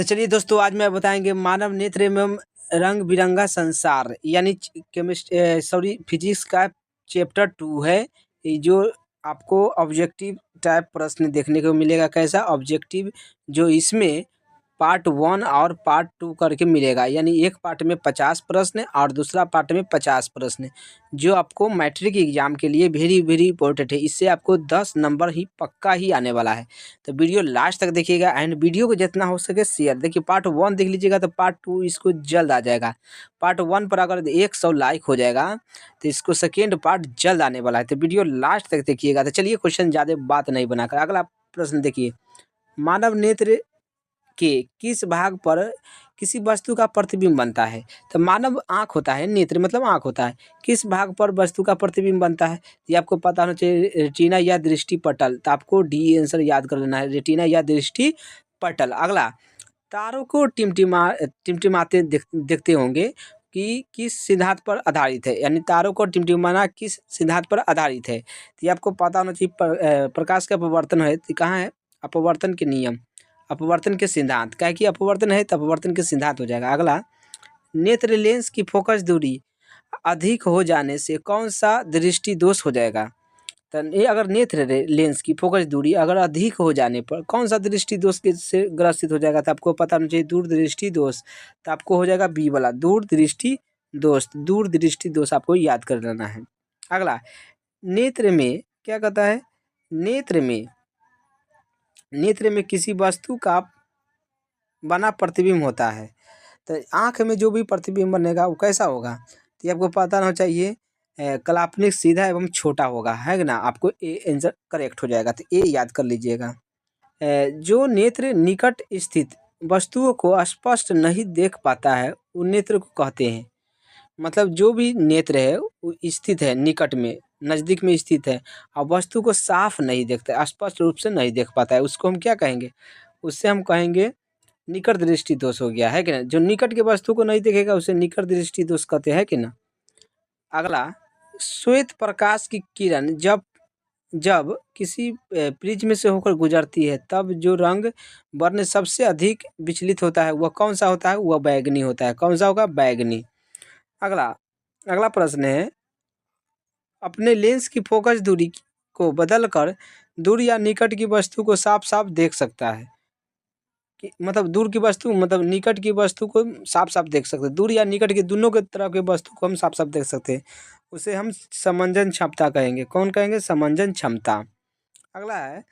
तो चलिए दोस्तों, आज मैं बताएंगे मानव नेत्र एवं रंग बिरंगा संसार यानी फिजिक्स का चैप्टर 2 है। ये जो आपको ऑब्जेक्टिव टाइप प्रश्न देखने को मिलेगा। कैसा ऑब्जेक्टिव? जो इसमें पार्ट 1 और पार्ट 2 करके मिलेगा, यानी एक पार्ट में 50 प्रश्न और दूसरा पार्ट में 50 प्रश्न, जो आपको मैट्रिक एग्जाम के लिए वेरी वेरी इंपॉर्टेंट है। इससे आपको 10 नंबर ही पक्का ही आने वाला है। तो वीडियो लास्ट तक देखिएगा एंड वीडियो को जितना हो सके शेयर। देखिए, पार्ट 1 देख लीजिएगा तो पार्ट 2 इसको जल्द आ जाएगा। पार्ट 1 पर अगर 100 लाइक हो जाएगा तो इसको सेकेंड पार्ट जल्द आने वाला है। तो वीडियो लास्ट तक देखिएगा। तो चलिए, क्वेश्चन ज़्यादा बात नहीं बनाकर अगला प्रश्न देखिए। मानव नेत्र के किस भाग पर किसी वस्तु का प्रतिबिंब बनता है? तो मानव आँख होता है, नेत्र मतलब आँख होता है। किस भाग पर वस्तु का प्रतिबिंब बनता है? ये आपको पता होना चाहिए, रेटिना या दृष्टि पटल। तो आपको डी आंसर याद कर लेना है, रेटिना या दृष्टि पटल। अगला, तारों को टिमटिमाते देखते होंगे कि किस सिद्धांत पर आधारित है? यानी तारों को टिमटिमाना किस सिद्धांत पर आधारित है? तो ये आपको पता होना चाहिए, प्रकाश का अपवर्तन है। तो कहाँ है? अपवर्तन के नियम, अपवर्तन के सिद्धांत। क्या है कि अपवर्तन है तो अपवर्तन के सिद्धांत हो जाएगा। अगला, नेत्र लेंस की फोकस दूरी अधिक हो जाने से कौन सा दृष्टि दोष हो जाएगा? तो ये अगर नेत्र लेंस की फोकस दूरी अगर अधिक हो जाने पर कौन सा दृष्टि दोष के से ग्रसित हो जाएगा? तो आपको पता होना चाहिए दूरदृष्टि दोष। तो आपको हो जाएगा बी वाला, दूरदृष्टि दोष। दूरदृष्टि दोष आपको याद कर लेना है। अगला, नेत्र में क्या कहता है? नेत्र में किसी वस्तु का बना प्रतिबिंब होता है। तो आँख में जो भी प्रतिबिंब बनेगा वो कैसा होगा? तो ये आपको पता होना चाहिए, काल्पनिक, सीधा एवं छोटा होगा, है ना। आपको ए आंसर करेक्ट हो जाएगा। तो ए याद कर लीजिएगा। जो नेत्र निकट स्थित वस्तुओं को स्पष्ट नहीं देख पाता है वो नेत्र को कहते हैं। मतलब जो भी नेत्र है वो स्थित है निकट में, नज़दीक में स्थित है और वस्तु को साफ नहीं देखता, स्पष्ट रूप से नहीं देख पाता है, उसको हम क्या कहेंगे? उससे हम कहेंगे निकट दृष्टि दोष हो गया, है कि ना। जो निकट की वस्तु को नहीं देखेगा उसे निकट दृष्टि दोष कहते हैं कि ना। अगला, श्वेत प्रकाश की किरण जब जब किसी प्रिज्म से होकर गुजरती है तब जो रंग वर्ण सबसे अधिक विचलित होता है वह कौन सा होता है? वह बैगनी होता है। कौन सा होगा? बैगनी। अगला अगला प्रश्न है, अपने लेंस की फोकस दूरी को बदलकर दूर या निकट की वस्तु को साफ साफ देख सकता है कि मतलब दूर की वस्तु मतलब निकट की वस्तु को साफ साफ देख सकते हैं। दूर या निकट की दोनों के तरह की वस्तु को हम साफ साफ देख सकते हैं। उसे हम समंजन क्षमता कहेंगे। कौन कहेंगे? समंजन क्षमता। अगला है,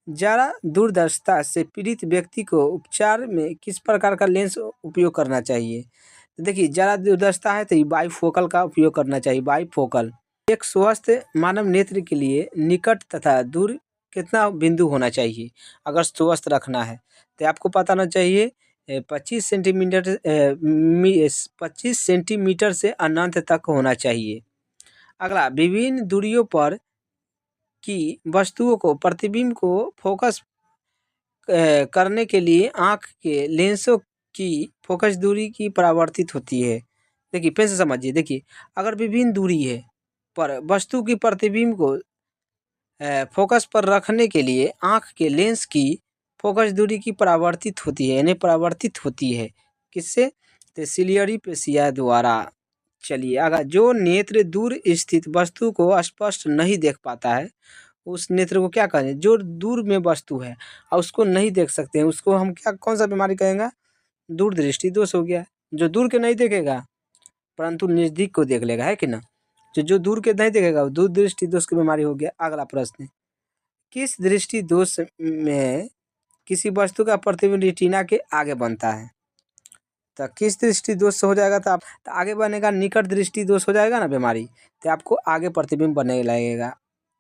जरा दूरदर्शिता से पीड़ित व्यक्ति को उपचार में किस प्रकार का लेंस उपयोग करना चाहिए? तो देखिए, जरा दूरदर्शिता है तो ये बाईफोकल का उपयोग करना चाहिए, बाईफोकल। एक स्वस्थ मानव नेत्र के लिए निकट तथा दूर कितना बिंदु होना चाहिए अगर स्वस्थ रखना है? तो आपको पता होना चाहिए 25 सेंटीमीटर से अनंत तक होना चाहिए। अगला, विभिन्न दूरियों पर की वस्तुओं को प्रतिबिंब को फोकस करने के लिए आँख के लेंसों की फोकस दूरी की परावर्तित होती है। देखिए, फिर से समझिए। देखिए, अगर विभिन्न दूरी है पर वस्तु की प्रतिबिंब को फोकस पर रखने के लिए आँख के लेंस की फोकस दूरी की परावर्तित होती है, यानी परावर्तित होती है। किससे? तो सिलियरी पेशिया द्वारा। चलिए, अगर जो नेत्र दूर स्थित वस्तु को स्पष्ट नहीं देख पाता है उस नेत्र को क्या कहें? जो दूर में वस्तु है और उसको नहीं देख सकते हैं उसको हम क्या, कौन सा बीमारी कहेंगे? दूरदृष्टि दोष हो गया। जो दूर के नहीं देखेगा परंतु नज़दीक को देख लेगा, है कि ना। जो दूर के नहीं देखेगा वो दूरदृष्टि दोष की बीमारी हो गया। अगला प्रश्न, किस दृष्टि दोष में किसी वस्तु का प्रतिबिंब रेटिना के आगे बनता है? तो किस दृष्टि दोष से हो जाएगा? तो आप तो आगे बनेगा निकट दृष्टि दोष हो जाएगा ना बीमारी, तो आपको आगे प्रतिबिंब बनने लगेगा।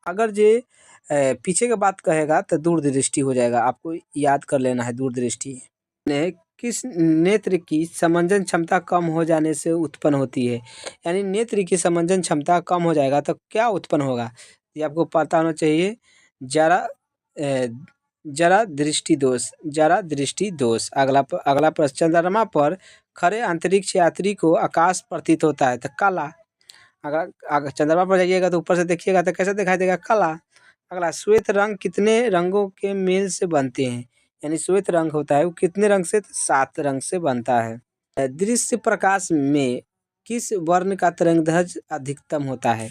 अगर जे पीछे के बात कहेगा तो दूरदृष्टि हो जाएगा। आपको याद कर लेना है दूरदृष्टि। ने किस नेत्र की समंजन क्षमता कम हो जाने से उत्पन्न होती है? यानी नेत्र की समंजन क्षमता कम हो जाएगा तो क्या उत्पन्न होगा? ये आपको पता होना चाहिए, जरा अ, जरा दृष्टि दोष, जरा दृष्टि दोष। अगला प्रश्न, चंद्रमा पर खड़े अंतरिक्ष यात्री को आकाश प्रतीत होता है तो काला। अगर चंद्रमा पर जाइएगा तो ऊपर से देखिएगा तो कैसा दिखाई देगा? काला। अगला, श्वेत रंग कितने रंगों के मेल से बनते हैं? यानी श्वेत रंग होता है वो कितने रंग से? 7 रंग से बनता है। दृश्य प्रकाश में किस वर्ण का तरंगदैर्घ्य अधिकतम होता है?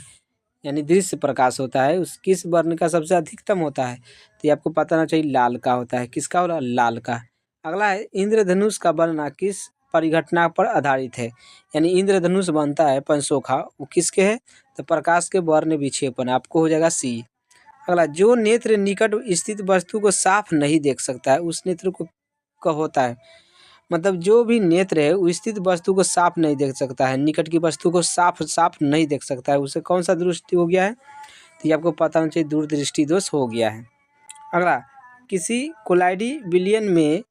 यानी दृश्य प्रकाश होता है उस किस वर्ण का सबसे अधिकतम होता है? तो ये आपको पता होना चाहिए, लाल का होता है। किसका होगा? लाल का। अगला है इंद्रधनुष का बनना किस परिघटना पर आधारित है? यानी इंद्रधनुष बनता है पंचसोखा, वो किसके है? तो प्रकाश के वर्ण विक्षेपण, आपको हो जाएगा सी। अगला, जो नेत्र निकट स्थित वस्तु को साफ नहीं देख सकता है उस नेत्र को का होता है। मतलब जो भी नेत्र है वो स्थित वस्तु को साफ नहीं देख सकता है, निकट की वस्तु को साफ साफ नहीं देख सकता है, उसे कौन सा दृष्टि हो गया है? तो ये आपको पता होना चाहिए, दूरदृष्टि दोष हो गया है। अगला, किसी कोलाइडी विलयन में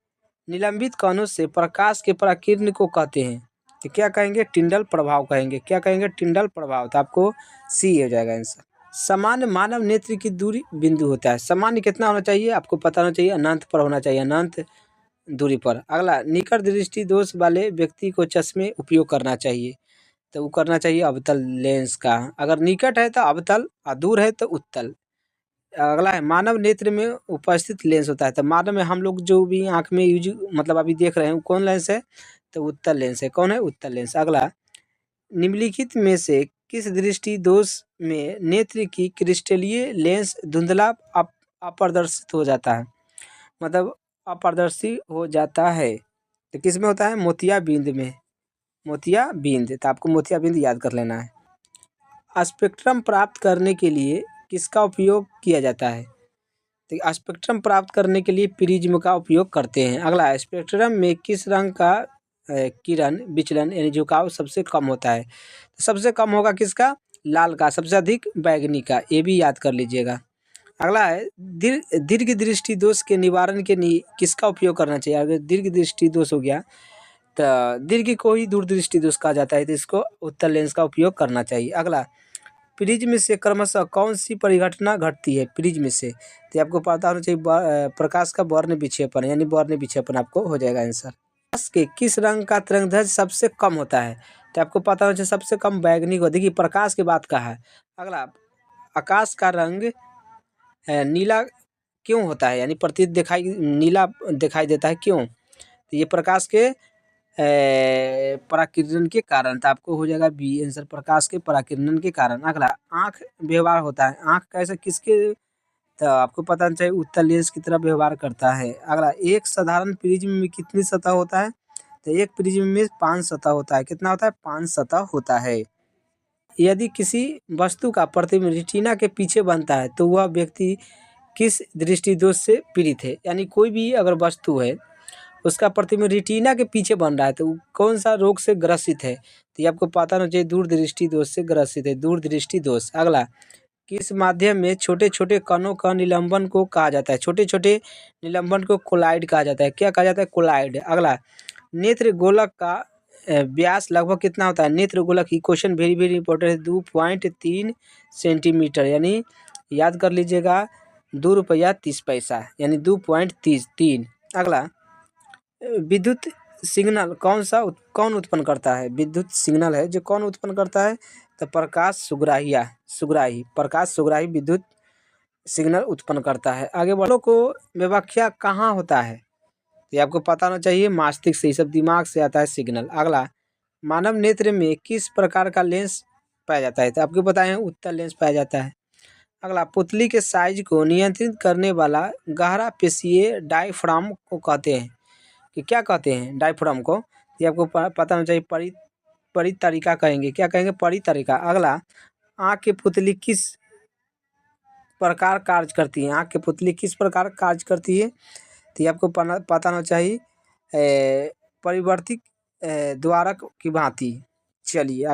निलंबित कणों से प्रकाश के पराकिरण को कहते हैं। तो क्या कहेंगे? टिंडल प्रभाव कहेंगे। क्या कहेंगे? टिंडल प्रभाव। तो आपको सी हो जाएगा आंसर। सामान्य मानव नेत्र की दूरी बिंदु होता है। सामान्य कितना होना चाहिए? आपको पता होना चाहिए, अनंत पर होना चाहिए, अनंत दूरी पर। अगला, निकट दृष्टि दोष वाले व्यक्ति को चश्मे उपयोग करना चाहिए। तो वो करना चाहिए अवतल लेंस का। अगर निकट है तो अवतल और दूर है तो उत्तल। अगला है, मानव नेत्र में उपस्थित लेंस होता है। तो मानव में हम लोग जो भी आँख में यूज मतलब अभी देख रहे हैं वो कौन लेंस है? तो उत्तल लेंस है। कौन है? उत्तल लेंस। अगला, निम्नलिखित में से किस दृष्टि दोष में नेत्र की क्रिस्टलीय लेंस धुंधला अपारदर्शित हो जाता है? मतलब अपारदर्शी हो जाता है। तो किस में होता है? मोतियाबिंद में। मोतियाबिंद। तो आपको मोतियाबिंद याद कर लेना है। स्पेक्ट्रम प्राप्त करने के लिए किसका उपयोग किया जाता है? तो स्पेक्ट्रम प्राप्त करने के लिए प्रिज्म का उपयोग करते हैं। अगला, स्पेक्ट्रम में किस रंग का किरण विचलन यानी झुकाव सबसे कम होता है? सबसे कम होगा किसका? लाल का। सबसे अधिक बैगनी का। ये भी याद कर लीजिएगा। अगला है, दीर्घ दृष्टि दोष के निवारण के लिए किसका उपयोग करना चाहिए? अगर दीर्घ दृष्टि दोष हो गया तो दीर्घ को ही दूरदृष्टि दोष कहा जाता है, तो इसको उत्तल लेंस का उपयोग करना चाहिए। अगला, प्रिज्म से क्रमशः कौन सी परिघटना घटती है? प्रिज्म से तो आपको पता होना चाहिए, प्रकाश का वर्ण विक्षेपण, यानी वर्ण विक्षेपण आपको हो जाएगा आंसर। प्रकाश के किस रंग का तरंगदैर्घ्य सबसे कम होता है? तो आपको पता होना चाहिए सबसे कम बैगनी को। देखिए प्रकाश की बात कहा है। अगला, आकाश का रंग नीला क्यों होता है? यानी प्रतीत दिखाई नीला दिखाई देता है, क्यों? तो ये प्रकाश के पराकिरण के कारण। तो आपको हो जाएगा बी आंसर, प्रकाश के पराकिरण के कारण। अगला, आँख व्यवहार होता है। आँख कैसे किसके? तो आपको पता होना चाहिए, उत्तल लेंस की तरह व्यवहार करता है। अगला, एक साधारण प्रिज्म में कितनी सतह होता है? तो एक प्रिज्म में 5 सतह होता है। कितना होता है? 5 सतह होता है। यदि किसी वस्तु का प्रतिबिंब रेटिना के पीछे बनता है तो वह व्यक्ति किस दृष्टि दोष से पीड़ित है? यानी कोई भी अगर वस्तु है उसका प्रतिबिंब रेटिना के पीछे बन रहा है तो वो कौन सा रोग से ग्रसित है? तो ये आपको पता होना चाहिए, दूरदृष्टि दोष से ग्रसित है, दूरदृष्टि दोष। अगला, किस माध्यम में छोटे छोटे कणों का निलंबन को कहा जाता है? छोटे छोटे निलंबन को कोलाइड कहा जाता है। क्या कहा जाता है? कोलाइड। अगला, नेत्र गोलक का व्यास लगभग कितना होता है? नेत्र गोलक की क्वेश्चन वेरी वेरी इंपॉर्टेंट है। 2.3 सेंटीमीटर, यानी याद कर लीजिएगा, 2 रुपया 30 पैसा, यानी 2.3। अगला, विद्युत सिग्नल कौन उत्पन्न करता है? विद्युत सिग्नल है जो कौन उत्पन्न करता है? तो प्रकाश सुग्राही प्रकाश सुग्राही विद्युत सिग्नल उत्पन्न करता है। आगे बढ़ो को व्याख्या कहाँ होता है? ये आपको पता होना चाहिए, मस्तिष्क से। सब दिमाग से आता है सिग्नल। अगला, मानव नेत्र में किस प्रकार का लेंस पाया जाता है? तो आपको बताएं, उत्तल लेंस पाया जाता है। अगला, पुतली के साइज को नियंत्रित करने वाला गहरा पेशीय डायफ्राम को कहते हैं। कि क्या कहते हैं डायफ्राम को? ये आपको पता होना चाहिए, परितरिका कहेंगे। क्या कहेंगे? परितरिका। अगला, आँख की पुतली किस प्रकार कार्य करती है? आँख की पुतली किस प्रकार कार्य करती है? तो ये आपको पता होना चाहिए, परिवर्तित द्वारक की भांति। चलिए